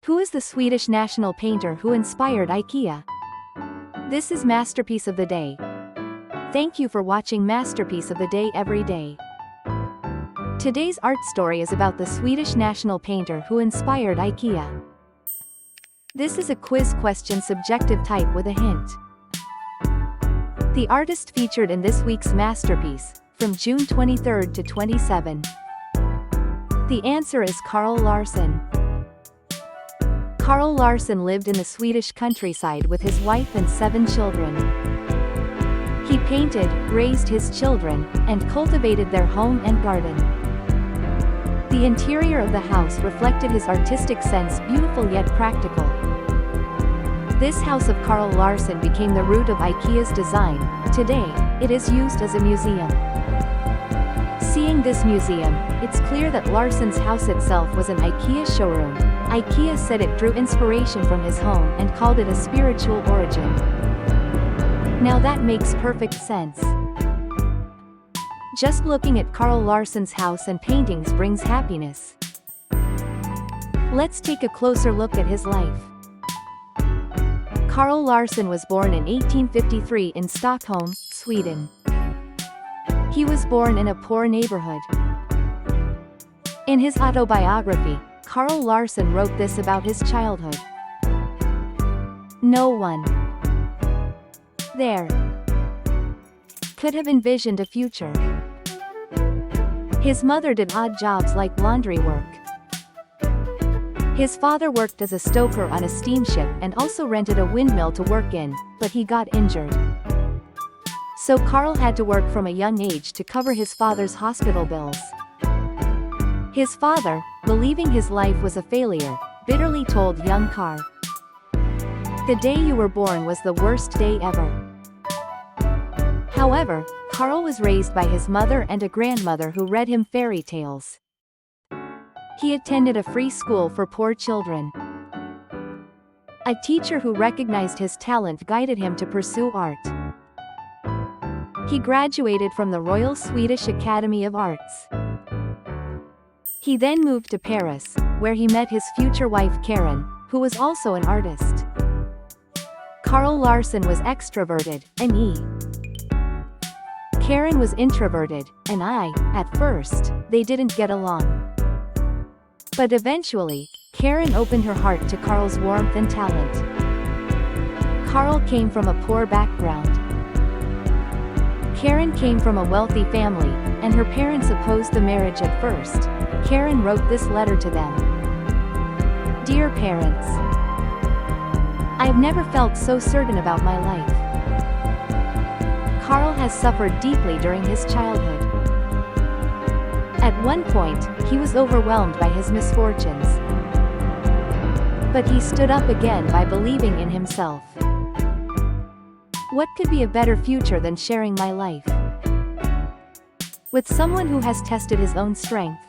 Who is the Swedish national painter who inspired IKEA? This is Masterpiece of the Day. Thank you for watching Masterpiece of the Day every day. Today's art story is about the Swedish national painter who inspired IKEA. This is a quiz question subjective type with a hint. The artist featured in this week's masterpiece, from June 23 to 27. The answer is Carl Larsson. Carl Larsson lived in the Swedish countryside with his wife and 7 children. He painted, raised his children, and cultivated their home and garden. The interior of the house reflected his artistic sense, beautiful yet practical. This house of Carl Larsson became the root of IKEA's design. Today, it is used as a museum. Seeing this museum, it's clear that Larsson's house itself was an IKEA showroom. IKEA said it drew inspiration from his home and called it a spiritual origin. Now that makes perfect sense. Just looking at Carl Larsson's house and paintings brings happiness. Let's take a closer look at his life. Carl Larsson was born in 1853 in Stockholm, Sweden. He was born in a poor neighborhood. In his autobiography, Carl Larsson wrote this about his childhood. No one there could have envisioned a future. His mother did odd jobs like laundry work. His father worked as a stoker on a steamship and also rented a windmill to work in, but he got injured. So Carl had to work from a young age to cover his father's hospital bills. His father, believing his life was a failure, bitterly told young Carl, "The day you were born was the worst day ever." However, Carl was raised by his mother and a grandmother who read him fairy tales. He attended a free school for poor children. A teacher who recognized his talent guided him to pursue art. He graduated from the Royal Swedish Academy of Arts. He then moved to Paris, where he met his future wife Karen, who was also an artist. Carl Larsson was extroverted, and Karen was introverted, and at first, they didn't get along. But eventually, Karen opened her heart to Carl's warmth and talent. Carl came from a poor background. Karen came from a wealthy family, and her parents opposed the marriage at first. Karen wrote this letter to them. "Dear parents, I've never felt so certain about my life. Carl has suffered deeply during his childhood. At one point, he was overwhelmed by his misfortunes. But he stood up again by believing in himself. What could be a better future than sharing my life with someone who has tested his own strength?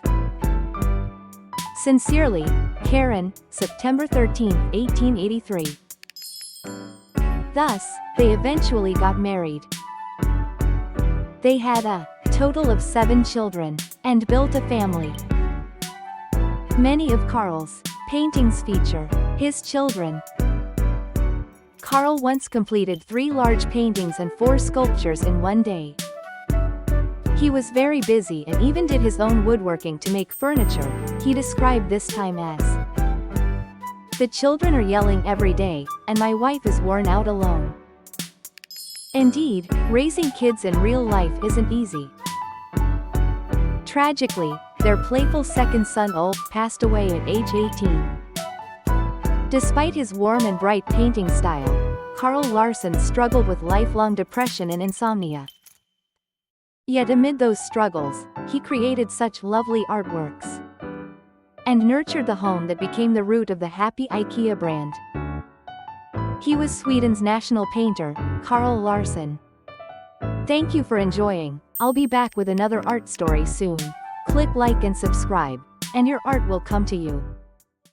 Sincerely, Karen, September 13, 1883. Thus, they eventually got married. They had a total of 7 children, and built a family. Many of Carl's paintings feature his children. Carl once completed 3 large paintings and 4 sculptures in one day. He was very busy and even did his own woodworking to make furniture. He described this time as, "The children are yelling every day, and my wife is worn out alone." Indeed, raising kids in real life isn't easy. Tragically, their playful second son Ulf passed away at age 18. Despite his warm and bright painting style, Carl Larsson struggled with lifelong depression and insomnia. Yet amid those struggles, he created such lovely artworks and nurtured the home that became the root of the happy IKEA brand. He was Sweden's national painter, Carl Larsson. Thank you for enjoying. I'll be back with another art story soon. Click like and subscribe, and your art will come to you.